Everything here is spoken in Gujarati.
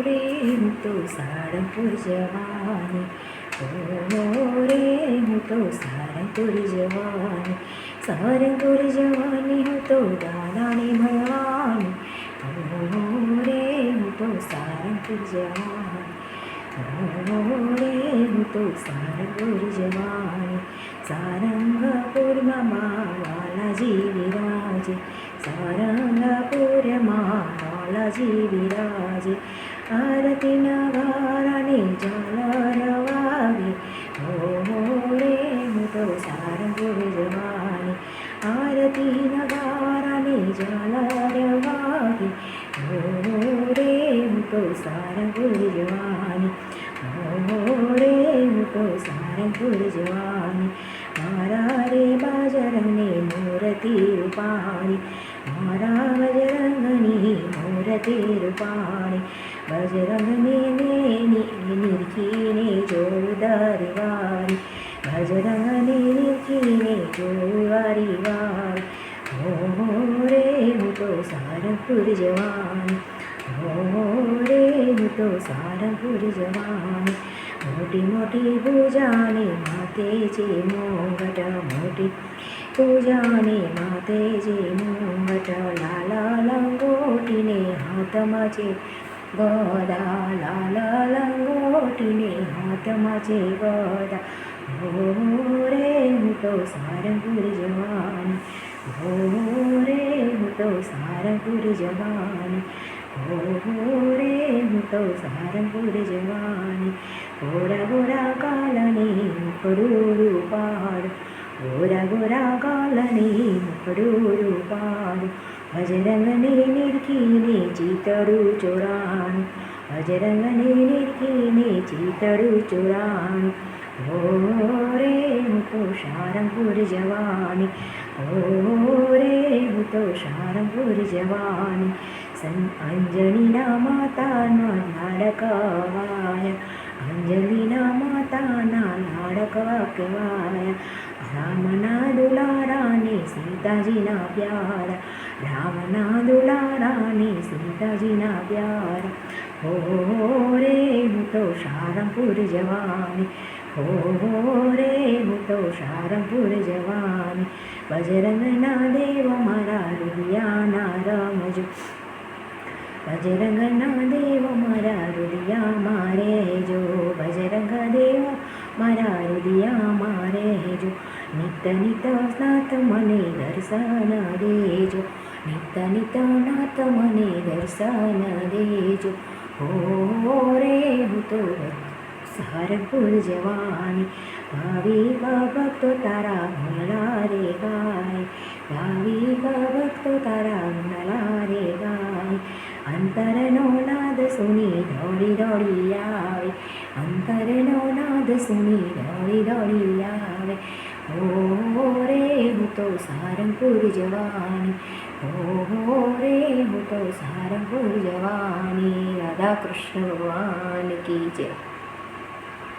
રે હું તો સાળંગપુર જવાની, રે હું તો સાળંગપુર જવાની, સાળંગપુર જવાની હું તો દાદાને મળવાની, રે હું તો સાળંગપુર જવાની, રે હું તો સાળંગપુર જવાની. સારંગપુરમાં વાલાજી વિરાજે, સારંગપુરમાં વાલાજી વિરાજે, આરતીના વારાને ઝાલર વાગે, રે હું તો સારંગપુર જવાની, આરતીના વારાને ઝાલર વાગે, રે હું તો સારંગપુર જવાની, રે હું તો સારંગપુર જવાની. મારા રે બજરંગને મૂર્તિ રૂપાણી, મારા બજરંગની મૂર્તિ રૂપાણી, બજરંગને નિરખીને જોઉં દર વારી, બજરંગને નિરખીને જોઉં વારી વારી, રે હું તો સારંગપુર જવાની, રે હું તો સારંગપુર જવાની. મોટી મોટી પૂજાને માથે છે મોંઘટ, મોટી પૂજાને માથે છે મોંઘટ, લાલા લંગોટીને હાથમાં છે ગદા, લાલા લંગોટીને હાથમાં છે ગદા, રે હું તો સારંગપુર જવાની, રે હું તો સારંગપુર જવાની, રે હું તો સારંગપુર જવાની. ગોરા ગોરા કાલની મુખડું રૂપાળું, ગોરા ગોરા કાલની મુખડું રૂપાળું, બજરંગને નિરખીને ચિતડું ચોરાણું, બજરંગને નિરખીને ચિતડું ચોરાણું, રે હું તો સારંગપુર જવાની, રે હું તો સારંગપુર જવાની. અંજનીના માતાના લાડકવાયા, અંજલિના માતાના લાડકવા કહેવાયા, રામના દુલારાને સીતાજીના પ્યારા, રામના દુલારાને સીતાજીના પ્યારા, રે હું તો સારંગપુર જવાની, રે હું તો સારંગપુર જવાની. બજરંગના દેવ મારા રૂડિયાના રમજો, બજરંગના દેવ મારા હૃદયમાં રહેજો, બજરંગ દેવ મારા હૃદયમાં રહેજો, નિત નિત નાથ મને દર્શન દેજો, નિત નિત નાથ મને દર્શન દેજો, રે હું તો સારંગપુર જવાની. ભાવિક ભક્તો તારા ગુણલા રે ગાય, ભાવિક ભક્તો તારા ગુણલા રે ગાય, અંતરનો નાદ સુની દોડી દોડી આવે, અંતરનો નાદ સુની દોડી દોડી આવે, રે હું તો સારંગપુર જવાની, રે હું તો સારંગપુર જવાની. રાધા કૃષ્ણ ભગવાન કી જય.